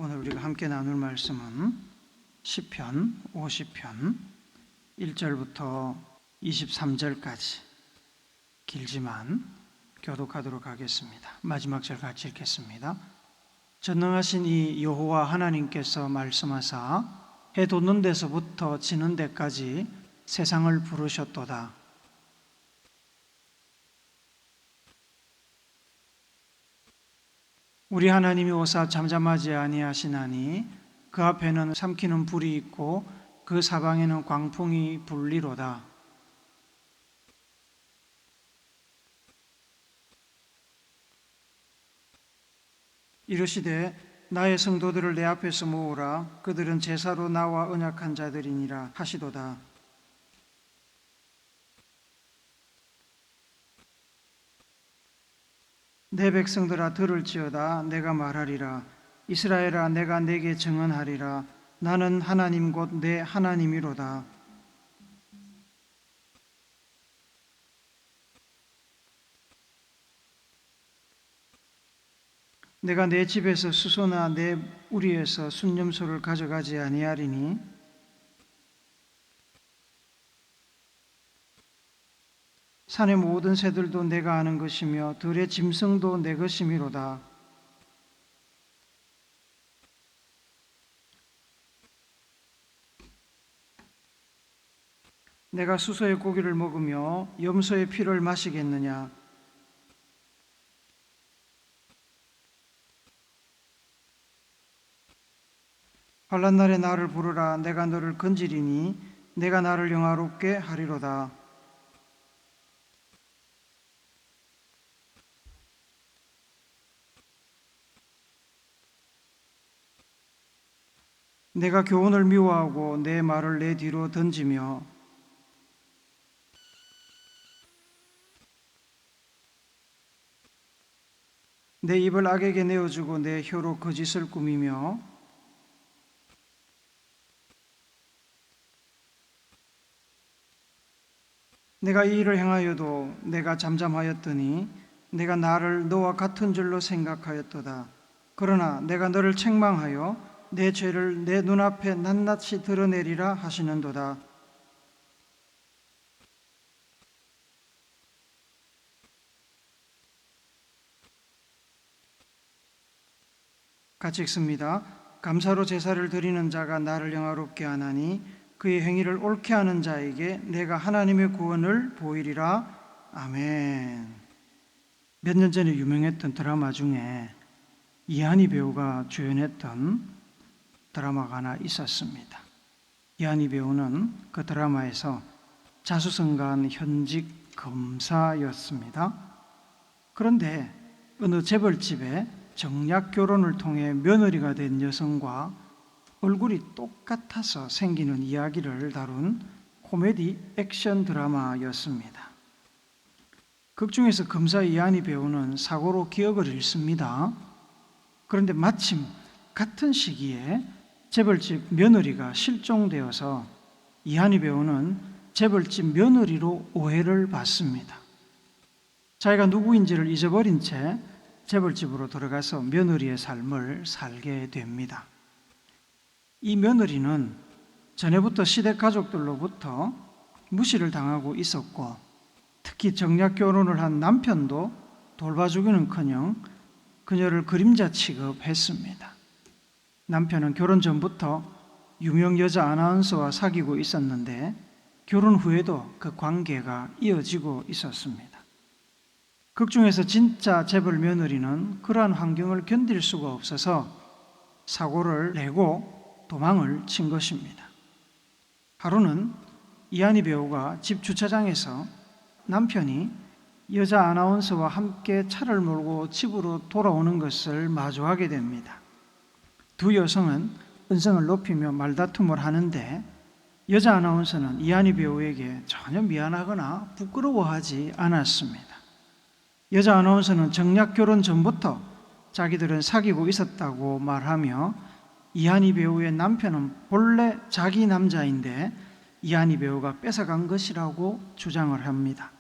오늘 우리가 함께 나눌 말씀은 시편 50편 1절부터 23절까지 길지만 교독하도록 하겠습니다. 마지막 절 같이 읽겠습니다. 전능하신 이 여호와 하나님께서 말씀하사 해 돋는 데서부터 지는 데까지 세상을 부르셨도다. 우리 하나님이 오사 잠잠하지 아니하시나니 그 앞에는 삼키는 불이 있고 그 사방에는 광풍이 불리로다. 이르시되 나의 성도들을 내 앞에서 모으라. 그들은 제사로 나와 언약한 자들이니라 하시도다. 내 백성들아 들을지어다. 내가 말하리라. 이스라엘아 내가 내게 증언하리라. 나는 하나님 곧 내 하나님이로다. 내가 내 집에서 수소나 내 우리에서 순념소를 가져가지 아니하리니 산의 모든 새들도 내가 아는 것이며 들의 짐승도 내 것이미로다. 내가 수소의 고기를 먹으며 염소의 피를 마시겠느냐? 환난 날에 나를 부르라. 내가 너를 건지리니 내가 나를 영화롭게 하리로다. 내가 교훈을 미워하고 내 말을 내 뒤로 던지며 내 입을 악에게 내어주고 내 혀로 거짓을 꾸미며 내가 이 일을 행하여도 내가 잠잠하였더니 내가 나를 너와 같은 줄로 생각하였도다. 그러나 내가 너를 책망하여 내 죄를 내 눈앞에 낱낱이 드러내리라 하시는도다. 같이 읽습니다. 감사로 제사를 드리는 자가 나를 영화롭게 하나니 그의 행위를 옳게 하는 자에게 내가 하나님의 구원을 보이리라. 아멘. 몇 년 전에 유명했던 드라마 중에 이한희 배우가 주연했던 드라마가 하나 있었습니다. 이한희 배우는 그 드라마에서 자수성가한 현직 검사였습니다. 그런데 어느 재벌집에 정략 결혼을 통해 며느리가 된 여성과 얼굴이 똑같아서 생기는 이야기를 다룬 코미디 액션 드라마였습니다. 극 중에서 검사 이한희 배우는 사고로 기억을 잃습니다. 그런데 마침 같은 시기에 재벌집 며느리가 실종되어서 이한희 배우는 재벌집 며느리로 오해를 받습니다. 자기가 누구인지를 잊어버린 채 재벌집으로 들어가서 며느리의 삶을 살게 됩니다. 이 며느리는 전에부터 시댁 가족들로부터 무시를 당하고 있었고 특히 정략 결혼을 한 남편도 돌봐주기는커녕 그녀를 그림자 취급했습니다. 남편은 결혼 전부터 유명 여자 아나운서와 사귀고 있었는데 결혼 후에도 그 관계가 이어지고 있었습니다. 극 중에서 진짜 재벌 며느리는 그러한 환경을 견딜 수가 없어서 사고를 내고 도망을 친 것입니다. 하루는 이한희 배우가 집 주차장에서 남편이 여자 아나운서와 함께 차를 몰고 집으로 돌아오는 것을 마주하게 됩니다. 두 여성은 음성을 높이며 말다툼을 하는데 여자 아나운서는 이한희 배우에게 전혀 미안하거나 부끄러워하지 않았습니다. 여자 아나운서는 정략 결혼 전부터 자기들은 사귀고 있었다고 말하며 이한희 배우의 남편은 본래 자기 남자인데 이한희 배우가 뺏어간 것이라고 주장을 합니다.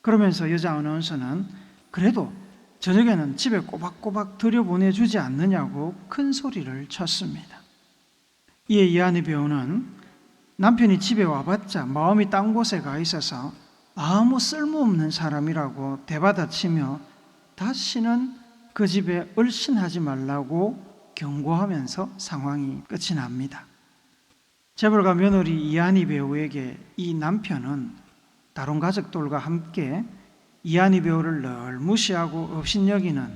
그러면서 여자 아나운서는 그래도 저녁에는 집에 꼬박꼬박 들여보내주지 않느냐고 큰 소리를 쳤습니다. 이에 이한희 배우는 남편이 집에 와봤자 마음이 딴 곳에 가 있어서 아무 쓸모없는 사람이라고 대받아치며 다시는 그 집에 얼씬하지 말라고 경고하면서 상황이 끝이 납니다. 재벌가 며느리 이한희 배우에게 이 남편은 다른 가족들과 함께 이한희 배우를 늘 무시하고 업신여기는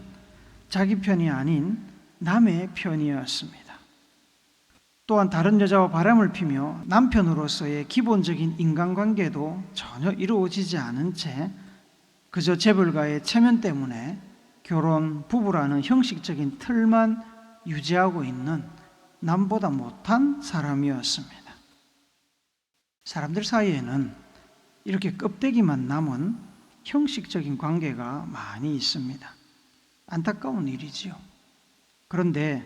자기 편이 아닌 남의 편이었습니다. 또한 다른 여자와 바람을 피며 남편으로서의 기본적인 인간관계도 전혀 이루어지지 않은 채 그저 재벌가의 체면 때문에 결혼, 부부라는 형식적인 틀만 유지하고 있는 남보다 못한 사람이었습니다. 사람들 사이에는 이렇게 껍데기만 남은 형식적인 관계가 많이 있습니다. 안타까운 일이지요. 그런데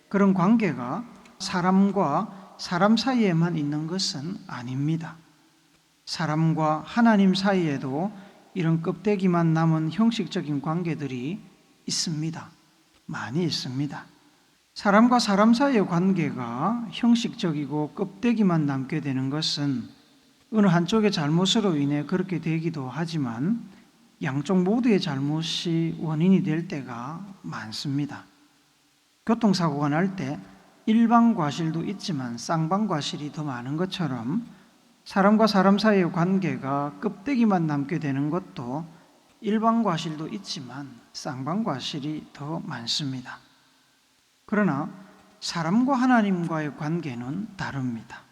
그런 관계가 사람과 사람 사이에만 있는 것은 아닙니다. 사람과 하나님 사이에도 이런 껍데기만 남은 형식적인 관계들이 있습니다. 많이 있습니다. 사람과 사람 사이의 관계가 형식적이고 껍데기만 남게 되는 것은 어느 한쪽의 잘못으로 인해 그렇게 되기도 하지만 양쪽 모두의 잘못이 원인이 될 때가 많습니다. 교통사고가 날 때 일방과실도 있지만 쌍방과실이 더 많은 것처럼 사람과 사람 사이의 관계가 껍데기만 남게 되는 것도 일방과실도 있지만 쌍방과실이 더 많습니다. 그러나 사람과 하나님과의 관계는 다릅니다.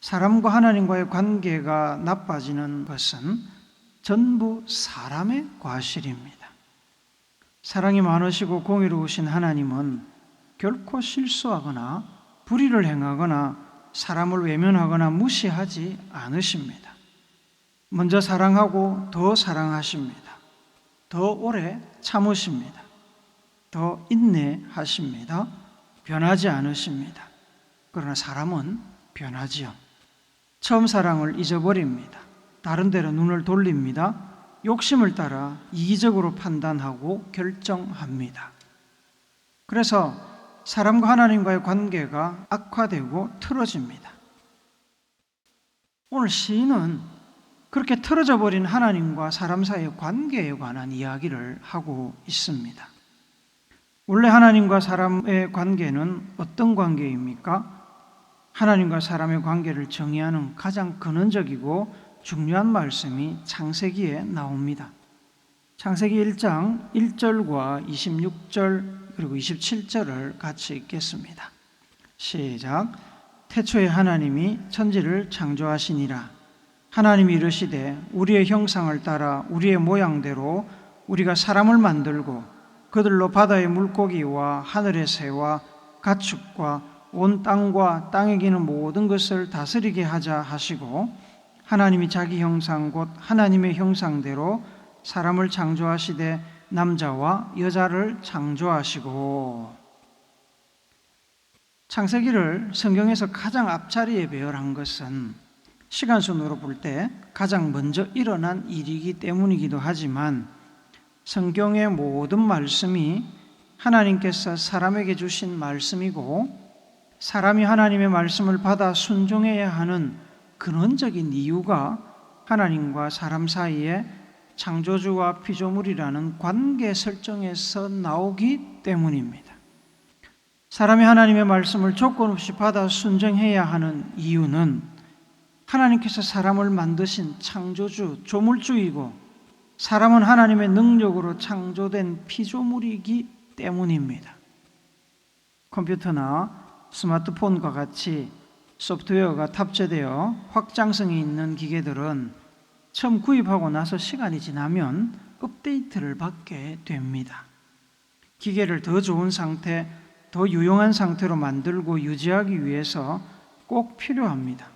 사람과 하나님과의 관계가 나빠지는 것은 전부 사람의 과실입니다. 사랑이 많으시고 공의로우신 하나님은 결코 실수하거나 불의를 행하거나 사람을 외면하거나 무시하지 않으십니다. 먼저 사랑하고 더 사랑하십니다. 더 오래 참으십니다. 더 인내하십니다. 변하지 않으십니다. 그러나 사람은 변하지요. 처음 사랑을 잊어버립니다. 다른 데로 눈을 돌립니다. 욕심을 따라 이기적으로 판단하고 결정합니다. 그래서 사람과 하나님과의 관계가 악화되고 틀어집니다. 오늘 시인은 그렇게 틀어져 버린 하나님과 사람 사이의 관계에 관한 이야기를 하고 있습니다. 원래 하나님과 사람의 관계는 어떤 관계입니까? 하나님과 사람의 관계를 정의하는 가장 근원적이고 중요한 말씀이 창세기에 나옵니다. 창세기 1장 1절과 26절 그리고 27절을 같이 읽겠습니다. 시작. 태초에 하나님이 천지를 창조하시니라. 하나님이 이르시되 우리의 형상을 따라 우리의 모양대로 우리가 사람을 만들고 그들로 바다의 물고기와 하늘의 새와 가축과 온 땅과 땅에 기는 모든 것을 다스리게 하자 하시고 하나님이 자기 형상 곧 하나님의 형상대로 사람을 창조하시되 남자와 여자를 창조하시고. 창세기를 성경에서 가장 앞자리에 배열한 것은 시간 순으로 볼 때 가장 먼저 일어난 일이기 때문이기도 하지만 성경의 모든 말씀이 하나님께서 사람에게 주신 말씀이고 사람이 하나님의 말씀을 받아 순종해야 하는 근원적인 이유가 하나님과 사람 사이에 창조주와 피조물이라는 관계 설정에서 나오기 때문입니다. 사람이 하나님의 말씀을 조건 없이 받아 순종해야 하는 이유는 하나님께서 사람을 만드신 창조주, 조물주이고 사람은 하나님의 능력으로 창조된 피조물이기 때문입니다. 컴퓨터나 스마트폰과 같이 소프트웨어가 탑재되어 확장성이 있는 기계들은 처음 구입하고 나서 시간이 지나면 업데이트를 받게 됩니다. 기계를 더 좋은 상태, 더 유용한 상태로 만들고 유지하기 위해서 꼭 필요합니다.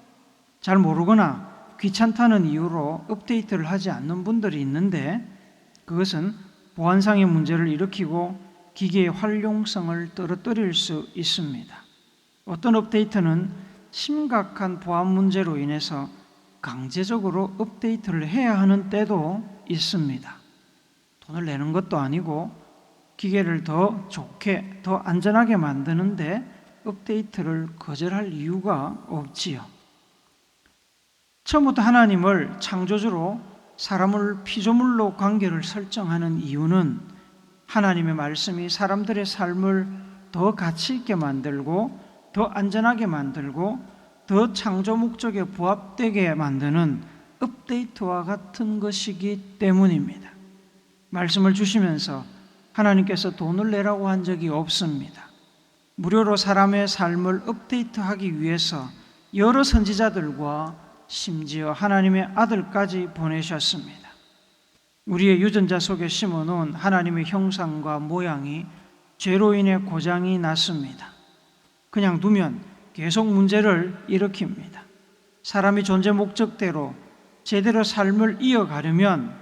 잘 모르거나 귀찮다는 이유로 업데이트를 하지 않는 분들이 있는데 그것은 보안상의 문제를 일으키고 기계의 활용성을 떨어뜨릴 수 있습니다. 어떤 업데이트는 심각한 보안 문제로 인해서 강제적으로 업데이트를 해야 하는 때도 있습니다. 돈을 내는 것도 아니고 기계를 더 좋게, 더 안전하게 만드는데 업데이트를 거절할 이유가 없지요. 처음부터 하나님을 창조주로 사람을 피조물로 관계를 설정하는 이유는 하나님의 말씀이 사람들의 삶을 더 가치 있게 만들고 더 안전하게 만들고 더 창조 목적에 부합되게 만드는 업데이트와 같은 것이기 때문입니다. 말씀을 주시면서 하나님께서 돈을 내라고 한 적이 없습니다. 무료로 사람의 삶을 업데이트하기 위해서 여러 선지자들과 심지어 하나님의 아들까지 보내셨습니다. 우리의 유전자 속에 심어놓은 하나님의 형상과 모양이 죄로 인해 고장이 났습니다. 그냥 두면 계속 문제를 일으킵니다. 사람이 존재 목적대로 제대로 삶을 이어가려면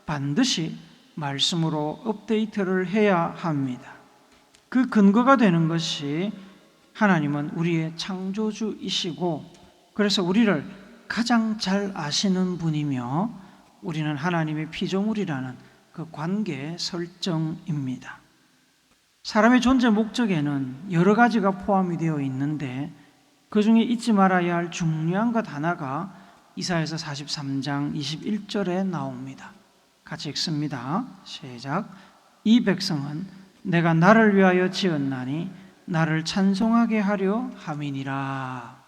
반드시 말씀으로 업데이트를 해야 합니다. 그 근거가 되는 것이 하나님은 우리의 창조주이시고 그래서 우리를 가장 잘 아시는 분이며 우리는 하나님의 피조물이라는 그 관계 설정입니다. 사람의 존재 목적에는 여러 가지가 포함이 되어 있는데 그 중에 잊지 말아야 할 중요한 것 하나가 이사야서 43장 21절에 나옵니다. 같이 읽습니다. 시작. 이 백성은 내가 나를 위하여 지었나니 나를 찬송하게 하려 함이니라.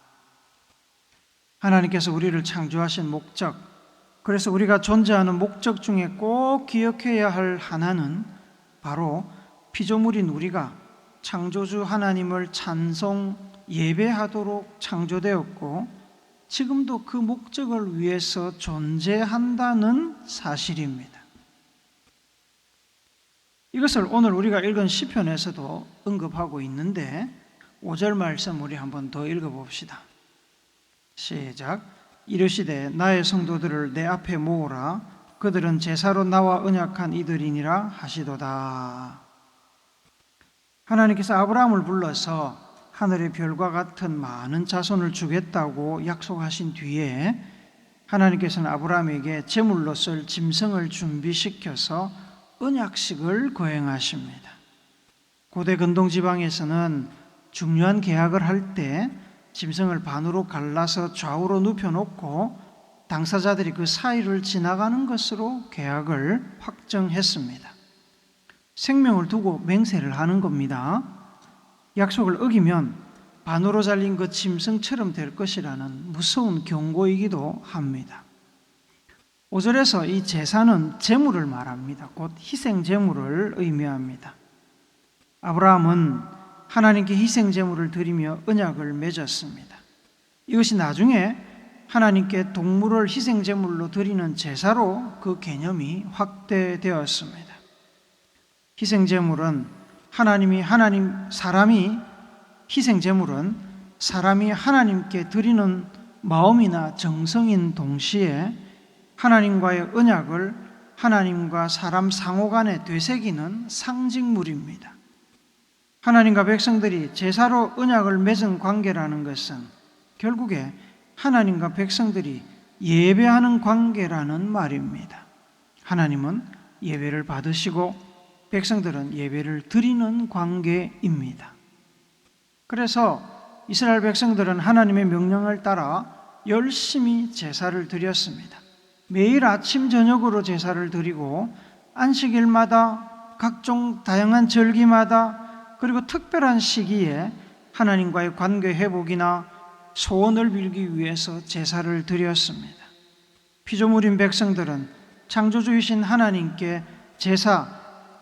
하나님께서 우리를 창조하신 목적, 그래서 우리가 존재하는 목적 중에 꼭 기억해야 할 하나는 바로 피조물인 우리가 창조주 하나님을 찬송 예배하도록 창조되었고 지금도 그 목적을 위해서 존재한다는 사실입니다. 이것을 오늘 우리가 읽은 시편에서도 언급하고 있는데 5절 말씀 우리 한번 더 읽어봅시다. 시작. 이르시되 나의 성도들을 내 앞에 모으라. 그들은 제사로 나와 언약한 이들이니라 하시도다. 하나님께서 아브라함을 불러서 하늘의 별과 같은 많은 자손을 주겠다고 약속하신 뒤에 하나님께서는 아브라함에게 제물로 쓸 짐승을 준비시켜서 언약식을 거행하십니다. 고대 근동지방에서는 중요한 계약을 할 때 짐승을 반으로 갈라서 좌우로 눕혀놓고 당사자들이 그 사이를 지나가는 것으로 계약을 확정했습니다. 생명을 두고 맹세를 하는 겁니다. 약속을 어기면 반으로 잘린 그 짐승처럼 될 것이라는 무서운 경고이기도 합니다. 5절에서 이 제사는 제물을 말합니다. 곧 희생 제물을 의미합니다. 아브라함은 하나님께 희생 제물을 드리며 언약을 맺었습니다. 이것이 나중에 하나님께 동물을 희생 제물로 드리는 제사로 그 개념이 확대되었습니다. 희생 제물은 사람이 희생 제물은 사람이 하나님께 드리는 마음이나 정성인 동시에 하나님과의 언약을 하나님과 사람 상호 간에 되새기는 상징물입니다. 하나님과 백성들이 제사로 언약을 맺은 관계라는 것은 결국에 하나님과 백성들이 예배하는 관계라는 말입니다. 하나님은 예배를 받으시고 백성들은 예배를 드리는 관계입니다. 그래서 이스라엘 백성들은 하나님의 명령을 따라 열심히 제사를 드렸습니다. 매일 아침 저녁으로 제사를 드리고 안식일마다 각종 다양한 절기마다 그리고 특별한 시기에 하나님과의 관계 회복이나 소원을 빌기 위해서 제사를 드렸습니다. 피조물인 백성들은 창조주이신 하나님께 제사,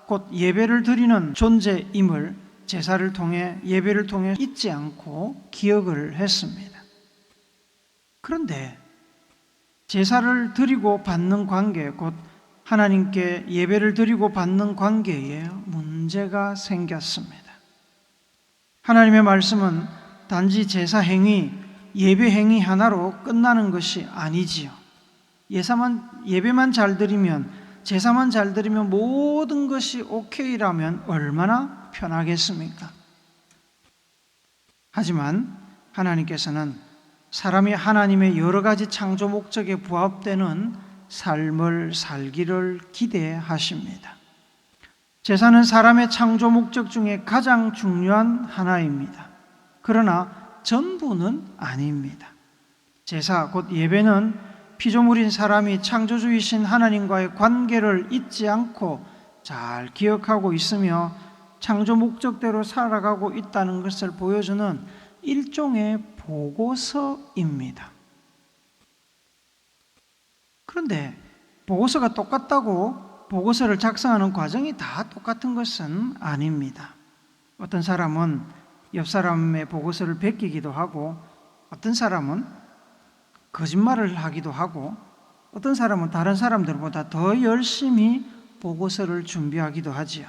곧 예배를 드리는 존재임을 제사를 통해 예배를 통해 잊지 않고 기억을 했습니다. 그런데 제사를 드리고 받는 관계, 곧 하나님께 예배를 드리고 받는 관계에 문제가 생겼습니다. 하나님의 말씀은 단지 제사 행위, 예배 행위 하나로 끝나는 것이 아니지요. 예배만 잘 드리면, 제사만 잘 드리면 모든 것이 오케이라면 얼마나 편하겠습니까? 하지만 하나님께서는 사람이 하나님의 여러 가지 창조 목적에 부합되는 삶을 살기를 기대하십니다. 제사는 사람의 창조 목적 중에 가장 중요한 하나입니다. 그러나 전부는 아닙니다. 제사 곧 예배는 피조물인 사람이 창조주이신 하나님과의 관계를 잊지 않고 잘 기억하고 있으며 창조 목적대로 살아가고 있다는 것을 보여주는 일종의 보고서입니다. 그런데 보고서가 똑같다고 보고서를 작성하는 과정이 다 똑같은 것은 아닙니다. 어떤 사람은 옆 사람의 보고서를 베끼기도 하고, 어떤 사람은 거짓말을 하기도 하고, 어떤 사람은 다른 사람들보다 더 열심히 보고서를 준비하기도 하지요.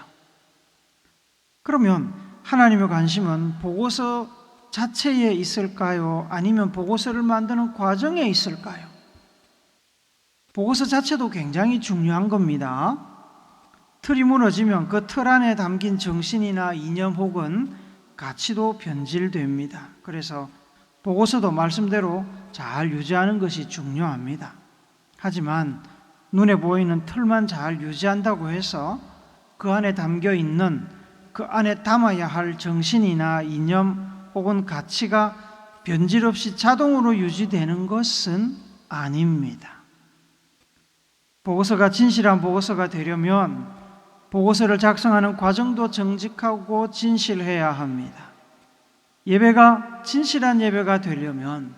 그러면 하나님의 관심은 보고서 자체에 있을까요? 아니면 보고서를 만드는 과정에 있을까요? 보고서 자체도 굉장히 중요한 겁니다. 틀이 무너지면 그 틀 안에 담긴 정신이나 이념 혹은 가치도 변질됩니다. 그래서 보고서도 말씀대로 잘 유지하는 것이 중요합니다. 하지만 눈에 보이는 틀만 잘 유지한다고 해서 그 안에 담겨 있는, 그 안에 담아야 할 정신이나 이념 혹은 가치가 변질 없이 자동으로 유지되는 것은 아닙니다. 보고서가 진실한 보고서가 되려면 보고서를 작성하는 과정도 정직하고 진실해야 합니다. 예배가 진실한 예배가 되려면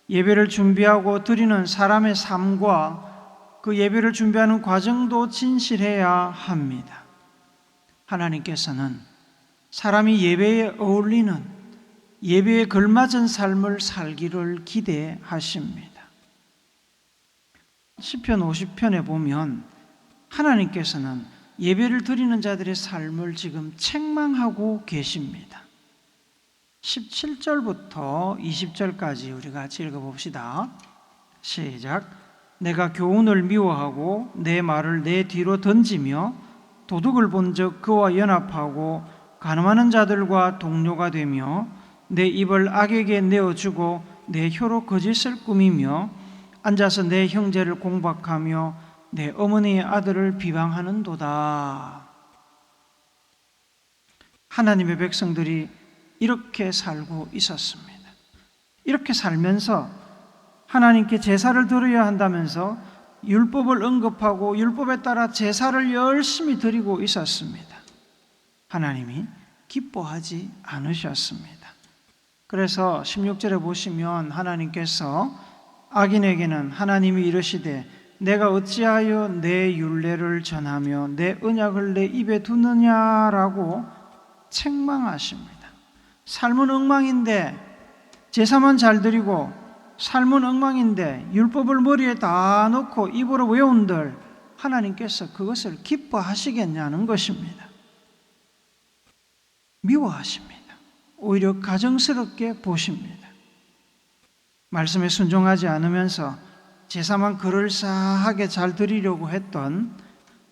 예배를 준비하고 드리는 사람의 삶과 그 예배를 준비하는 과정도 진실해야 합니다. 하나님께서는 사람이 예배에 어울리는, 예배에 걸맞은 삶을 살기를 기대하십니다. 시편 50편에 보면 하나님께서는 예배를 드리는 자들의 삶을 지금 책망하고 계십니다. 17절부터 20절까지 우리가 같이 읽어봅시다. 시작. 내가 교훈을 미워하고 내 말을 내 뒤로 던지며 도둑을 본즉 그와 연합하고 간음하는 자들과 동료가 되며 내 입을 악에게 내어주고 내 혀로 거짓을 꾸미며 앉아서 내 형제를 공박하며 내 어머니의 아들을 비방하는도다. 하나님의 백성들이 이렇게 살고 있었습니다. 이렇게 살면서 하나님께 제사를 드려야 한다면서 율법을 언급하고 율법에 따라 제사를 열심히 드리고 있었습니다. 하나님이 기뻐하지 않으셨습니다. 그래서 16절에 보시면 하나님께서 악인에게는 하나님이 이르시되 내가 어찌하여 내 율례를 전하며 내 언약을 내 입에 두느냐라고 책망하십니다. 삶은 엉망인데 제사만 잘 드리고, 삶은 엉망인데 율법을 머리에 다 넣고 입으로 외운들 하나님께서 그것을 기뻐하시겠냐는 것입니다. 미워하십니다. 오히려 가정스럽게 보십니다. 말씀에 순종하지 않으면서 제사만 그럴싸하게 잘 드리려고 했던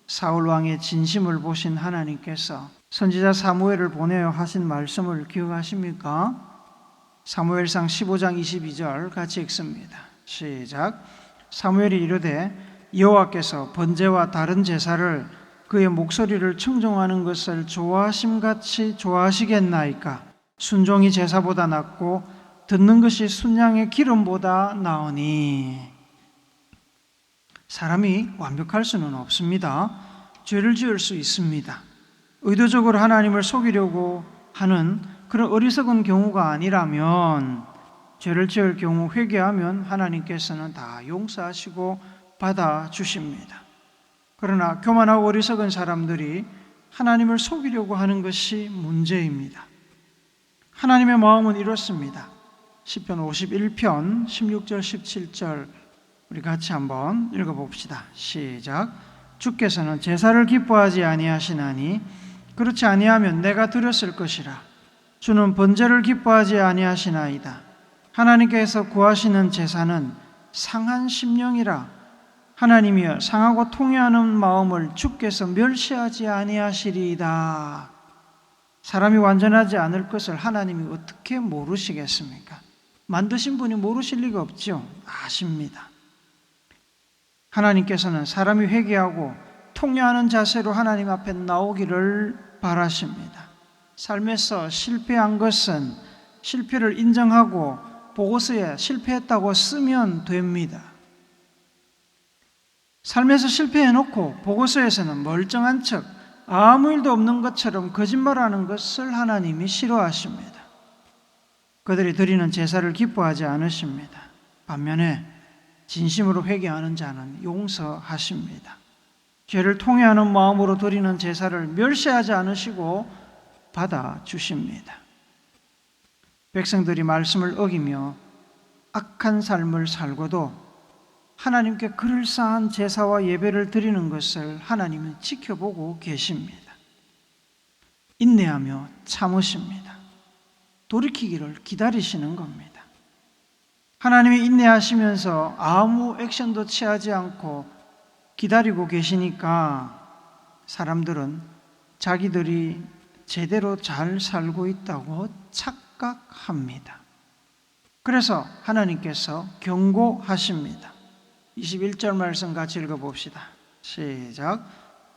사울 왕의 진심을 보신 하나님께서 선지자 사무엘을 보내어 하신 말씀을 기억하십니까? 사무엘상 15장 22절 같이 읽습니다. 시작. 사무엘이 이르되 여호와께서 번제와 다른 제사를 그의 목소리를 청종하는 것을 좋아하심같이 좋아하시겠나이까? 순종이 제사보다 낫고 듣는 것이 순양의 기름보다 나으니. 사람이 완벽할 수는 없습니다. 죄를 지을 수 있습니다. 의도적으로 하나님을 속이려고 하는 그런 어리석은 경우가 아니라면, 죄를 지을 경우 회개하면 하나님께서는 다 용서하시고 받아주십니다. 그러나 교만하고 어리석은 사람들이 하나님을 속이려고 하는 것이 문제입니다. 하나님의 마음은 이렇습니다. 시편 51편 16절 17절 우리 같이 한번 읽어봅시다. 시작. 주께서는 제사를 기뻐하지 아니하시나니 그렇지 아니하면 내가 드렸을 것이라. 주는 번제를 기뻐하지 아니하시나이다. 하나님께서 구하시는 제사는 상한 심령이라. 하나님이여 상하고 통회하는 마음을 주께서 멸시하지 아니하시리이다. 사람이 완전하지 않을 것을 하나님이 어떻게 모르시겠습니까? 만드신 분이 모르실 리가 없죠. 아십니다. 하나님께서는 사람이 회개하고 통회하는 자세로 하나님 앞에 나오기를 바라십니다. 삶에서 실패한 것은 실패를 인정하고 보고서에 실패했다고 쓰면 됩니다. 삶에서 실패해놓고 보고서에서는 멀쩡한 척 아무 일도 없는 것처럼 거짓말하는 것을 하나님이 싫어하십니다. 그들이 드리는 제사를 기뻐하지 않으십니다. 반면에 진심으로 회개하는 자는 용서하십니다. 죄를 통회하는 마음으로 드리는 제사를 멸시하지 않으시고 받아주십니다. 백성들이 말씀을 어기며 악한 삶을 살고도 하나님께 그럴싸한 제사와 예배를 드리는 것을 하나님은 지켜보고 계십니다. 인내하며 참으십니다. 돌이키기를 기다리시는 겁니다. 하나님이 인내하시면서 아무 액션도 취하지 않고 기다리고 계시니까 사람들은 자기들이 제대로 잘 살고 있다고 착각합니다. 그래서 하나님께서 경고하십니다. 21절 말씀 같이 읽어봅시다. 시작.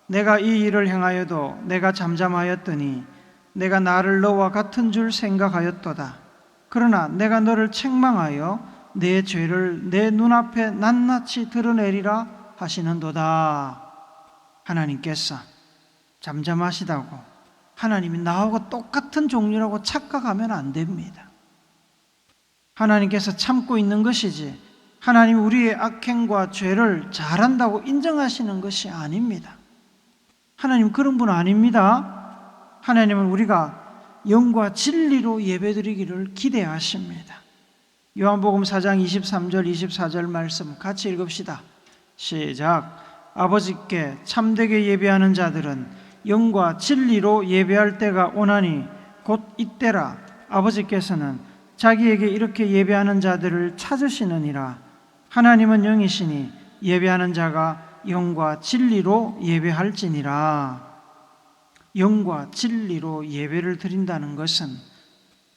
내가 이 일을 행하여도 내가 잠잠하였더니 내가 나를 너와 같은 줄 생각하였도다. 그러나 내가 너를 책망하여 내 죄를 내 눈앞에 낱낱이 드러내리라 하시는도다. 하나님께서 잠잠하시다고 하나님이 나하고 똑같은 종류라고 착각하면 안 됩니다. 하나님께서 참고 있는 것이지 하나님이 우리의 악행과 죄를 잘한다고 인정하시는 것이 아닙니다. 하나님 그런 분 아닙니다. 하나님은 우리가 영과 진리로 예배드리기를 기대하십니다. 요한복음 4장 23절 24절 말씀 같이 읽읍시다. 시작. 아버지께 참되게 예배하는 자들은 영과 진리로 예배할 때가 오나니 곧 이때라. 아버지께서는 자기에게 이렇게 예배하는 자들을 찾으시느니라. 하나님은 영이시니 예배하는 자가 영과 진리로 예배할지니라. 영과 진리로 예배를 드린다는 것은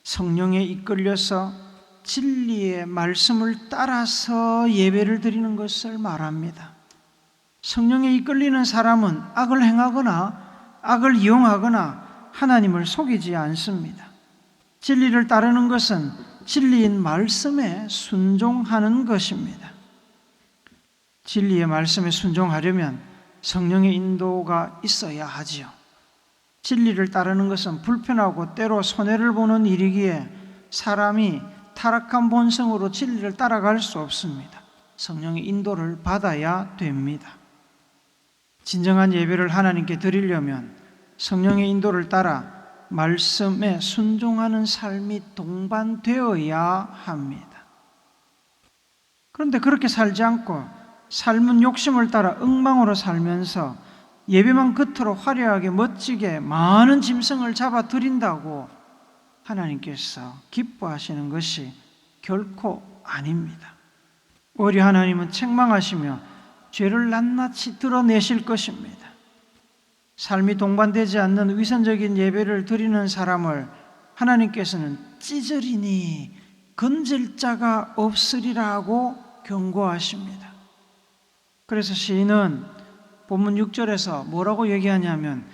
성령에 이끌려서 진리의 말씀을 따라서 예배를 드리는 것을 말합니다. 성령에 이끌리는 사람은 악을 행하거나 악을 이용하거나 하나님을 속이지 않습니다. 진리를 따르는 것은 진리인 말씀에 순종하는 것입니다. 진리의 말씀에 순종하려면 성령의 인도가 있어야 하지요. 진리를 따르는 것은 불편하고 때로 손해를 보는 일이기에 사람이 타락한 본성으로 진리를 따라갈 수 없습니다. 성령의 인도를 받아야 됩니다. 진정한 예배를 하나님께 드리려면 성령의 인도를 따라 말씀에 순종하는 삶이 동반되어야 합니다. 그런데 그렇게 살지 않고 삶은 욕심을 따라 엉망으로 살면서 예배만 겉으로 화려하게 멋지게 많은 짐승을 잡아 드린다고 하나님께서 기뻐하시는 것이 결코 아닙니다. 오히려 하나님은 책망하시며 죄를 낱낱이 드러내실 것입니다. 삶이 동반되지 않는 위선적인 예배를 드리는 사람을 하나님께서는 찌저리니 건질 자가 없으리라고 경고하십니다. 그래서 시인은 본문 6절에서 뭐라고 얘기하냐면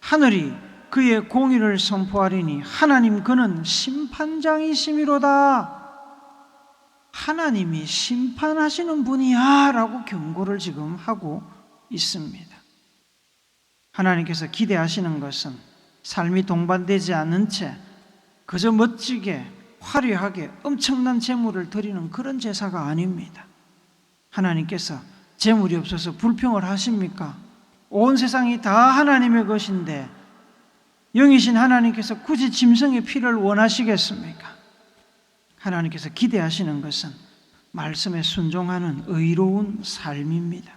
하늘이 그의 공의를 선포하리니 하나님 그는 심판장이시미로다. 하나님이 심판하시는 분이야 라고 경고를 지금 하고 있습니다. 하나님께서 기대하시는 것은 삶이 동반되지 않는 채 그저 멋지게 화려하게 엄청난 재물을 드리는 그런 제사가 아닙니다. 하나님께서 재물이 없어서 불평을 하십니까? 온 세상이 다 하나님의 것인데 영이신 하나님께서 굳이 짐승의 피를 원하시겠습니까? 하나님께서 기대하시는 것은 말씀에 순종하는 의로운 삶입니다.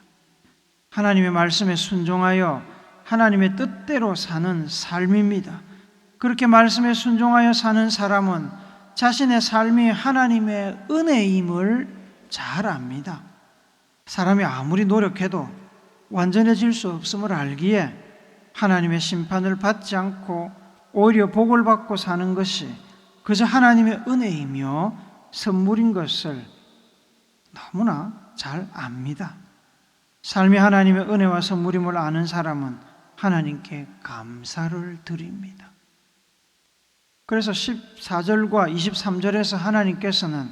하나님의 말씀에 순종하여 하나님의 뜻대로 사는 삶입니다. 그렇게 말씀에 순종하여 사는 사람은 자신의 삶이 하나님의 은혜임을 잘 압니다. 사람이 아무리 노력해도 완전해질 수 없음을 알기에 하나님의 심판을 받지 않고 오히려 복을 받고 사는 것이 그저 하나님의 은혜이며 선물인 것을 너무나 잘 압니다. 삶이 하나님의 은혜와 선물임을 아는 사람은 하나님께 감사를 드립니다. 그래서 14절과 23절에서 하나님께서는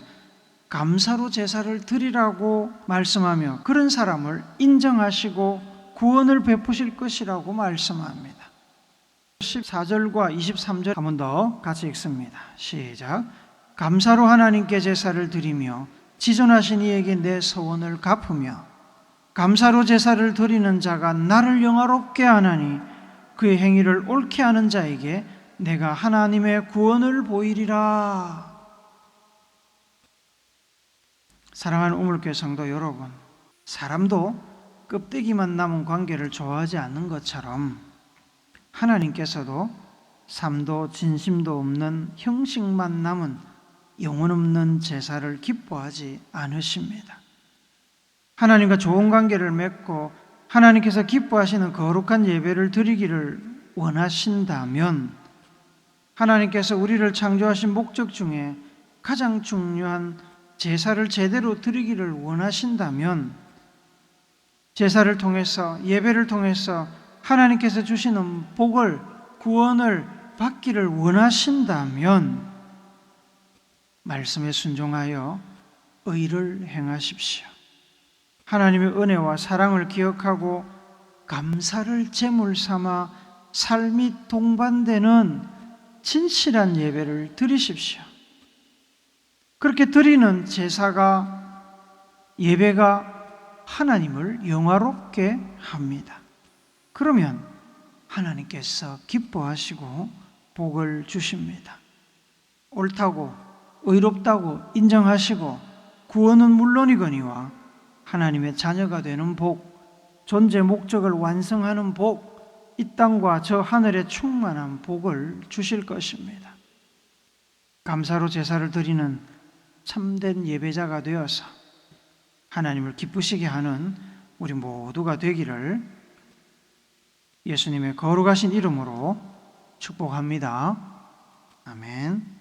감사로 제사를 드리라고 말씀하며 그런 사람을 인정하시고 구원을 베푸실 것이라고 말씀합니다. 14절과 23절 한 번 더 같이 읽습니다. 시작. 감사로 하나님께 제사를 드리며 지존하신 이에게 내 서원을 갚으며 감사로 제사를 드리는 자가 나를 영화롭게 하나니 그의 행위를 옳게 하는 자에게 내가 하나님의 구원을 보이리라. 사랑하는 우물교회 성도 여러분, 사람도 껍데기만 남은 관계를 좋아하지 않는 것처럼 하나님께서도 삶도 진심도 없는 형식만 남은 영혼 없는 제사를 기뻐하지 않으십니다. 하나님과 좋은 관계를 맺고 하나님께서 기뻐하시는 거룩한 예배를 드리기를 원하신다면, 하나님께서 우리를 창조하신 목적 중에 가장 중요한 제사를 제대로 드리기를 원하신다면, 제사를 통해서, 예배를 통해서 하나님께서 주시는 복을, 구원을 받기를 원하신다면 말씀에 순종하여 의를 행하십시오. 하나님의 은혜와 사랑을 기억하고 감사를 제물 삼아 삶이 동반되는 진실한 예배를 드리십시오. 그렇게 드리는 제사가, 예배가 하나님을 영화롭게 합니다. 그러면 하나님께서 기뻐하시고 복을 주십니다. 옳다고 의롭다고 인정하시고 구원은 물론이거니와 하나님의 자녀가 되는 복, 존재 목적을 완성하는 복, 이 땅과 저 하늘의 충만한 복을 주실 것입니다. 감사로 제사를 드리는 참된 예배자가 되어서 하나님을 기쁘시게 하는 우리 모두가 되기를 예수님의 거룩하신 이름으로 축복합니다. 아멘.